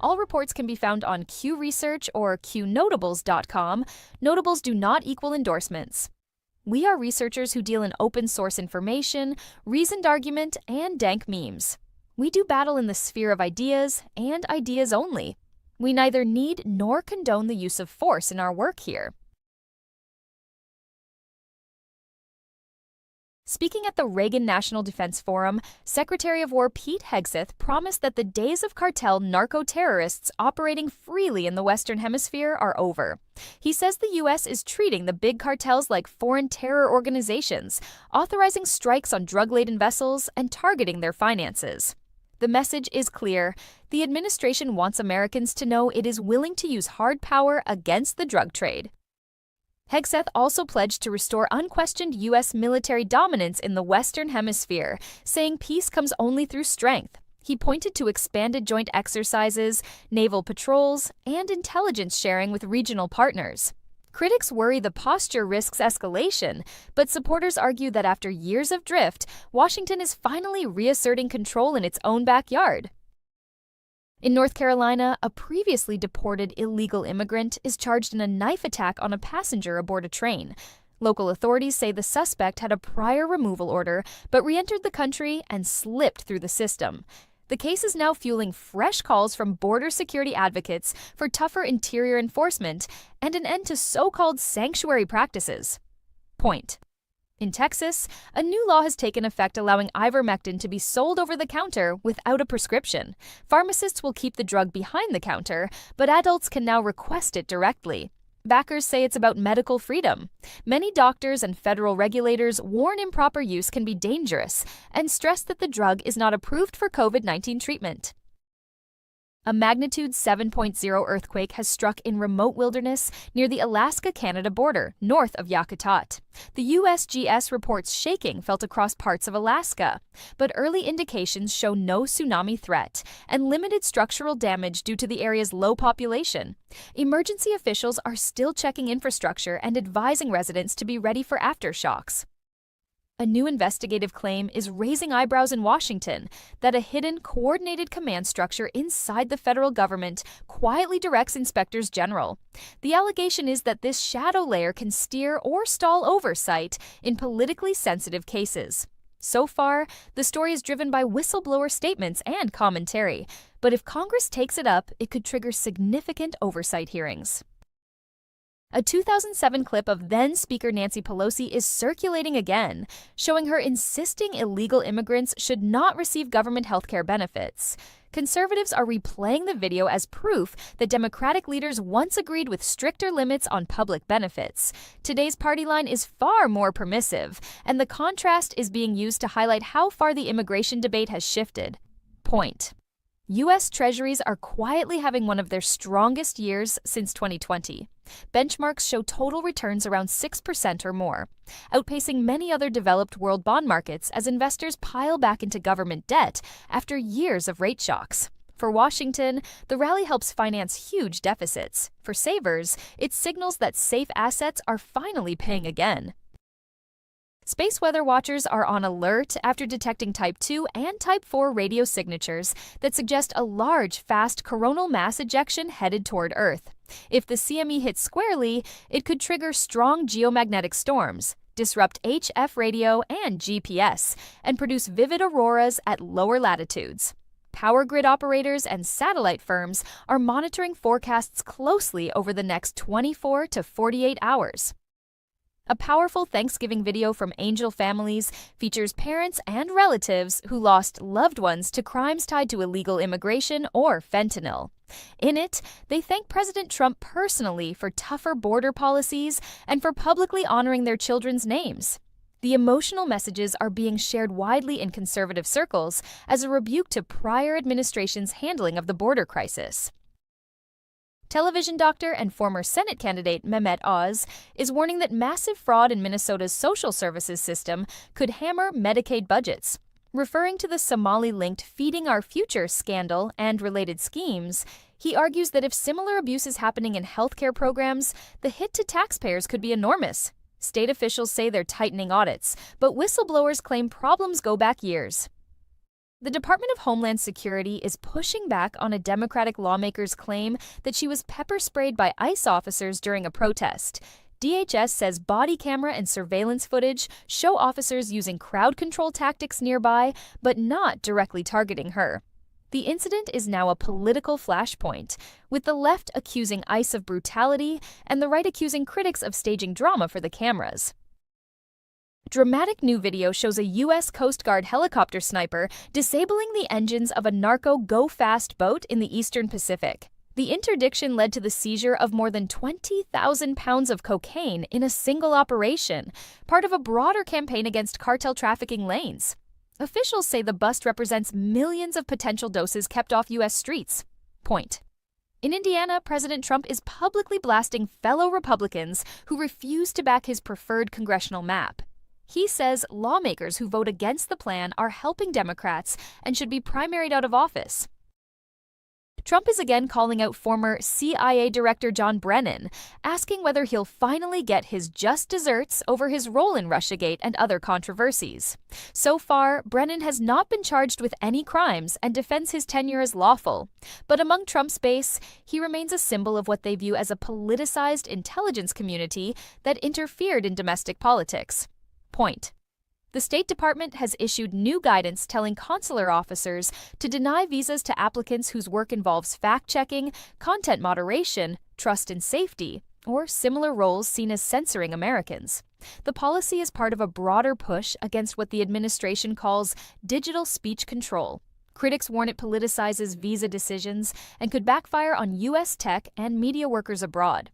All reports can be found on Q Research or Qnotables.com. Notables do not equal endorsements. We are researchers who deal in open source information, reasoned argument, and dank memes. We do battle in the sphere of ideas, and ideas only. We neither need nor condone the use of force in our work here. Speaking at the Reagan National Defense Forum, Secretary of War Pete Hegseth promised that the days of cartel narco-terrorists operating freely in the Western Hemisphere are over. He says the U.S. is treating the big cartels like foreign terror organizations, authorizing strikes on drug-laden vessels and targeting their finances. The message is clear. The administration wants Americans to know it is willing to use hard power against the drug trade. Hegseth also pledged to restore unquestioned U.S. military dominance in the Western Hemisphere, saying peace comes only through strength. He pointed to expanded joint exercises, naval patrols, and intelligence sharing with regional partners. Critics worry the posture risks escalation, but supporters argue that after years of drift, Washington is finally reasserting control in its own backyard. In North Carolina, a previously deported illegal immigrant is charged in a knife attack on a passenger aboard a train. Local authorities say the suspect had a prior removal order, but re-entered the country and slipped through the system. The case is now fueling fresh calls from border security advocates for tougher interior enforcement and an end to so-called sanctuary practices. Point. In Texas, a new law has taken effect allowing ivermectin to be sold over the counter without a prescription. Pharmacists will keep the drug behind the counter, but adults can now request it directly. Backers say it's about medical freedom. Many doctors and federal regulators warn improper use can be dangerous and stress that the drug is not approved for COVID-19 treatment. A magnitude 7.0 earthquake has struck in remote wilderness near the Alaska-Canada border, north of Yakutat. The USGS reports shaking felt across parts of Alaska, but early indications show no tsunami threat and limited structural damage due to the area's low population. Emergency officials are still checking infrastructure and advising residents to be ready for aftershocks. A new investigative claim is raising eyebrows in Washington that a hidden, coordinated command structure inside the federal government quietly directs inspectors general. The allegation is that this shadow layer can steer or stall oversight in politically sensitive cases. So far, the story is driven by whistleblower statements and commentary, but if Congress takes it up, it could trigger significant oversight hearings. A 2007 clip of then-Speaker Nancy Pelosi is circulating again, showing her insisting illegal immigrants should not receive government health care benefits. Conservatives are replaying the video as proof that Democratic leaders once agreed with stricter limits on public benefits. Today's party line is far more permissive, and the contrast is being used to highlight how far the immigration debate has shifted. Point. U.S. Treasuries are quietly having one of their strongest years since 2020. Benchmarks show total returns around 6% or more, outpacing many other developed world bond markets as investors pile back into government debt after years of rate shocks. For Washington, the rally helps finance huge deficits. For savers, it signals that safe assets are finally paying again. Space weather watchers are on alert after detecting Type 2 and Type 4 radio signatures that suggest a large, fast coronal mass ejection headed toward Earth. If the CME hits squarely, it could trigger strong geomagnetic storms, disrupt HF radio and GPS, and produce vivid auroras at lower latitudes. Power grid operators and satellite firms are monitoring forecasts closely over the next 24 to 48 hours. A powerful Thanksgiving video from Angel Families features parents and relatives who lost loved ones to crimes tied to illegal immigration or fentanyl. In it, they thank President Trump personally for tougher border policies and for publicly honoring their children's names. The emotional messages are being shared widely in conservative circles as a rebuke to prior administrations' handling of the border crisis. Television doctor and former Senate candidate Mehmet Oz is warning that massive fraud in Minnesota's social services system could hammer Medicaid budgets. Referring to the Somali-linked Feeding Our Future scandal and related schemes, he argues that if similar abuse is happening in healthcare programs, the hit to taxpayers could be enormous. State officials say they're tightening audits, but whistleblowers claim problems go back years. The Department of Homeland Security is pushing back on a Democratic lawmaker's claim that she was pepper sprayed by ICE officers during a protest. DHS says body camera and surveillance footage show officers using crowd control tactics nearby, but not directly targeting her. The incident is now a political flashpoint, with the left accusing ICE of brutality and the right accusing critics of staging drama for the cameras. Dramatic new video shows a U.S. Coast Guard helicopter sniper disabling the engines of a narco go-fast boat in the eastern Pacific. The interdiction led to the seizure of more than 20,000 pounds of cocaine in a single operation, part of a broader campaign against cartel trafficking lanes. Officials say the bust represents millions of potential doses kept off U.S. streets. Point. In Indiana, President Trump is publicly blasting fellow Republicans who refuse to back his preferred congressional map. He says lawmakers who vote against the plan are helping Democrats and should be primaried out of office. Trump is again calling out former CIA Director John Brennan, asking whether he'll finally get his just desserts over his role in Russiagate and other controversies. So far, Brennan has not been charged with any crimes and defends his tenure as lawful. But among Trump's base, he remains a symbol of what they view as a politicized intelligence community that interfered in domestic politics. Point. The State Department has issued new guidance telling consular officers to deny visas to applicants whose work involves fact-checking, content moderation, trust and safety, or similar roles seen as censoring Americans. The policy is part of a broader push against what the administration calls digital speech control. Critics warn it politicizes visa decisions and could backfire on U.S. tech and media workers abroad.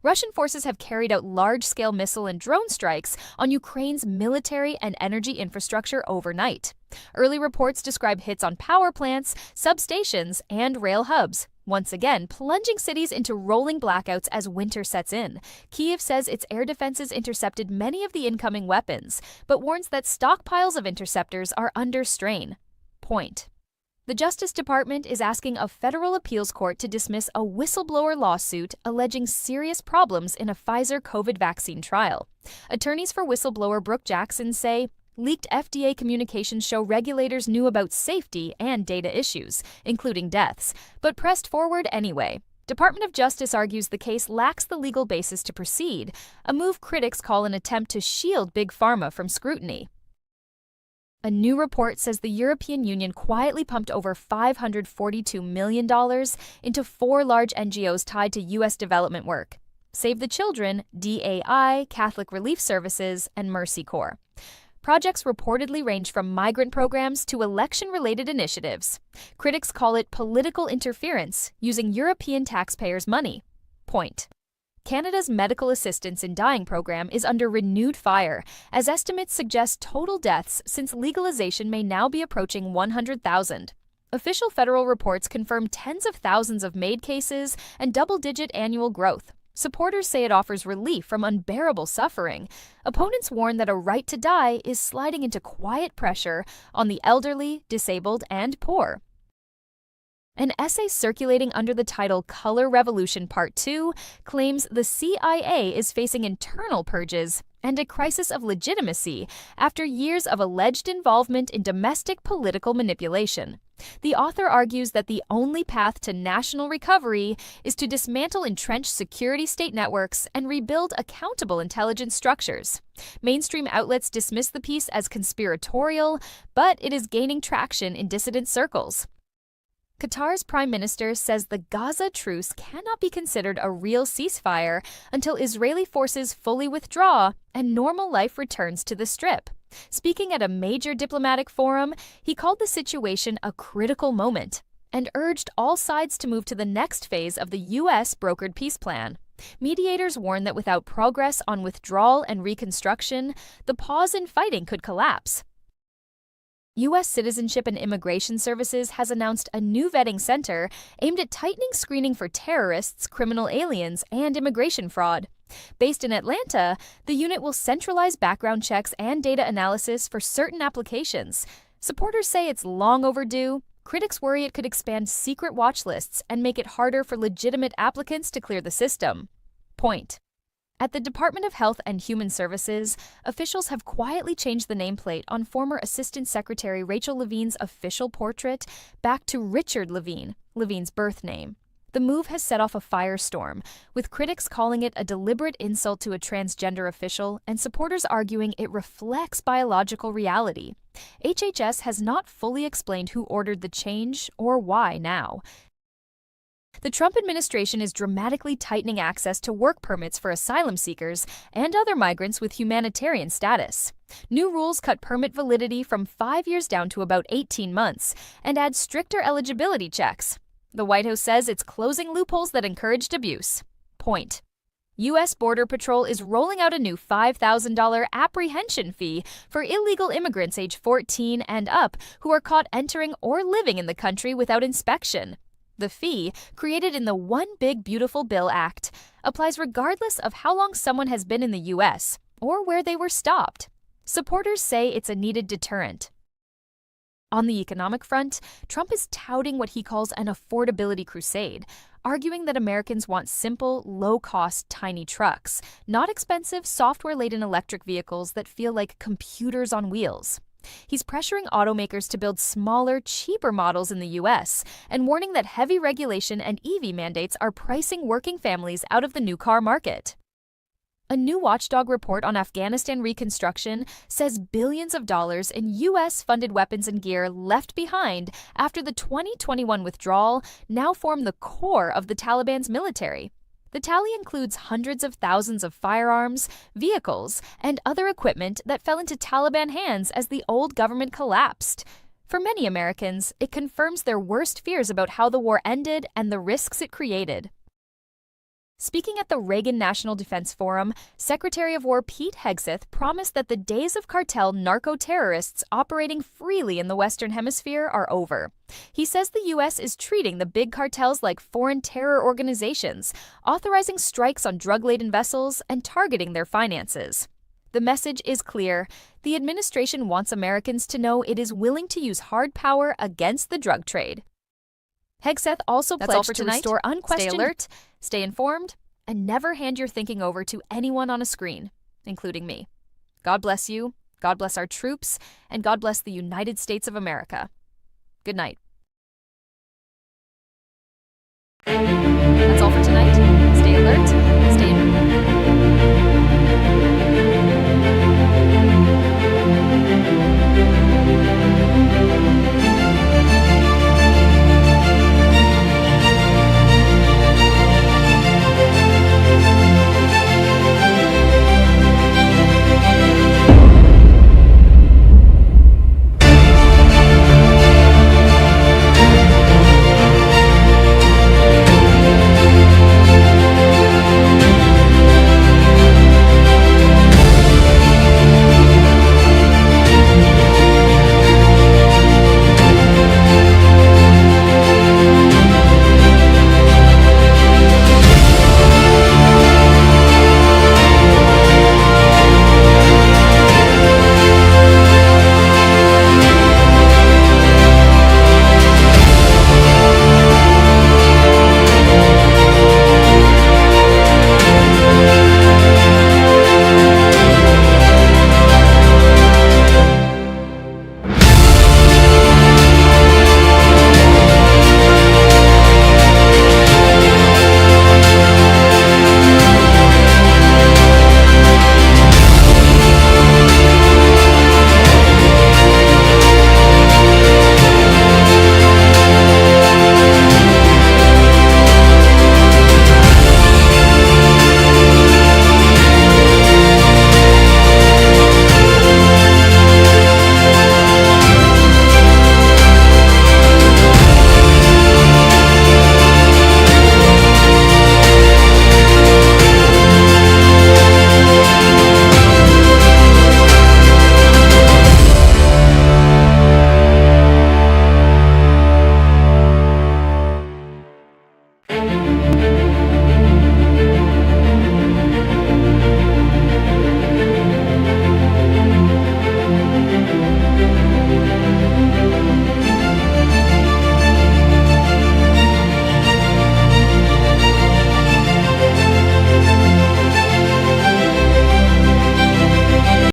Russian forces have carried out large-scale missile and drone strikes on Ukraine's military and energy infrastructure overnight. Early reports describe hits on power plants, substations, and rail hubs, once again plunging cities into rolling blackouts as winter sets in. Kyiv says its air defenses intercepted many of the incoming weapons, but warns that stockpiles of interceptors are under strain. Point. The Justice Department is asking a federal appeals court to dismiss a whistleblower lawsuit alleging serious problems in a Pfizer COVID vaccine trial. Attorneys for whistleblower Brooke Jackson say leaked FDA communications show regulators knew about safety and data issues, including deaths, but pressed forward anyway. Department of Justice argues the case lacks the legal basis to proceed, a move critics call an attempt to shield Big Pharma from scrutiny. A new report says the European Union quietly pumped over $542 million into 4 large NGOs tied to U.S. development work: Save the Children, DAI, Catholic Relief Services, and Mercy Corps. Projects reportedly range from migrant programs to election-related initiatives. Critics call it political interference using European taxpayers' money. Point. Canada's medical assistance in dying program is under renewed fire, as estimates suggest total deaths since legalization may now be approaching 100,000. Official federal reports confirm tens of thousands of MAID cases and double-digit annual growth. Supporters say it offers relief from unbearable suffering. Opponents warn that a right to die is sliding into quiet pressure on the elderly, disabled, and poor. An essay circulating under the title Color Revolution Part 2 claims the CIA is facing internal purges and a crisis of legitimacy after years of alleged involvement in domestic political manipulation. The author argues that the only path to national recovery is to dismantle entrenched security state networks and rebuild accountable intelligence structures. Mainstream outlets dismiss the piece as conspiratorial, but it is gaining traction in dissident circles. Qatar's prime minister says the Gaza truce cannot be considered a real ceasefire until Israeli forces fully withdraw and normal life returns to the Strip. Speaking at a major diplomatic forum, he called the situation a critical moment and urged all sides to move to the next phase of the U.S. brokered peace plan. Mediators warn that without progress on withdrawal and reconstruction, the pause in fighting could collapse. U.S. Citizenship and Immigration Services has announced a new vetting center aimed at tightening screening for terrorists, criminal aliens, and immigration fraud. Based in Atlanta, the unit will centralize background checks and data analysis for certain applications. Supporters say it's long overdue. Critics worry it could expand secret watch lists and make it harder for legitimate applicants to clear the system. Point. At the Department of Health and Human Services, officials have quietly changed the nameplate on former Assistant Secretary Rachel Levine's official portrait back to Richard Levine, Levine's birth name. The move has set off a firestorm, with critics calling it a deliberate insult to a transgender official and supporters arguing it reflects biological reality. HHS has not fully explained who ordered the change or why now. The Trump administration is dramatically tightening access to work permits for asylum seekers and other migrants with humanitarian status. New rules cut permit validity from 5 years down to about 18 months and add stricter eligibility checks. The White House says it's closing loopholes that encouraged abuse. Point. U.S. Border Patrol is rolling out a new $5,000 apprehension fee for illegal immigrants age 14 and up who are caught entering or living in the country without inspection. The fee, created in the One Big Beautiful Bill Act, applies regardless of how long someone has been in the U.S. or where they were stopped. Supporters say it's a needed deterrent. On the economic front, Trump is touting what he calls an affordability crusade, arguing that Americans want simple, low-cost, tiny trucks, not expensive, software-laden electric vehicles that feel like computers on wheels. He's pressuring automakers to build smaller, cheaper models in the U.S. and warning that heavy regulation and EV mandates are pricing working families out of the new car market. A new watchdog report on Afghanistan reconstruction says billions of dollars in U.S.-funded weapons and gear left behind after the 2021 withdrawal now form the core of the Taliban's military. The tally includes hundreds of thousands of firearms, vehicles, and other equipment that fell into Taliban hands as the old government collapsed. For many Americans, it confirms their worst fears about how the war ended and the risks it created. Speaking at the Reagan National Defense Forum, Secretary of War Pete Hegseth promised that the days of cartel narco-terrorists operating freely in the Western Hemisphere are over. He says the U.S. is treating the big cartels like foreign terror organizations, authorizing strikes on drug-laden vessels and targeting their finances. The message is clear. The administration wants Americans to know it is willing to use hard power against the drug trade. Hegseth also pledged to restore unquestioned. Stay alert, stay informed, and never hand your thinking over to anyone on a screen, including me. God bless you, God bless our troops, and God bless the United States of America. Good night.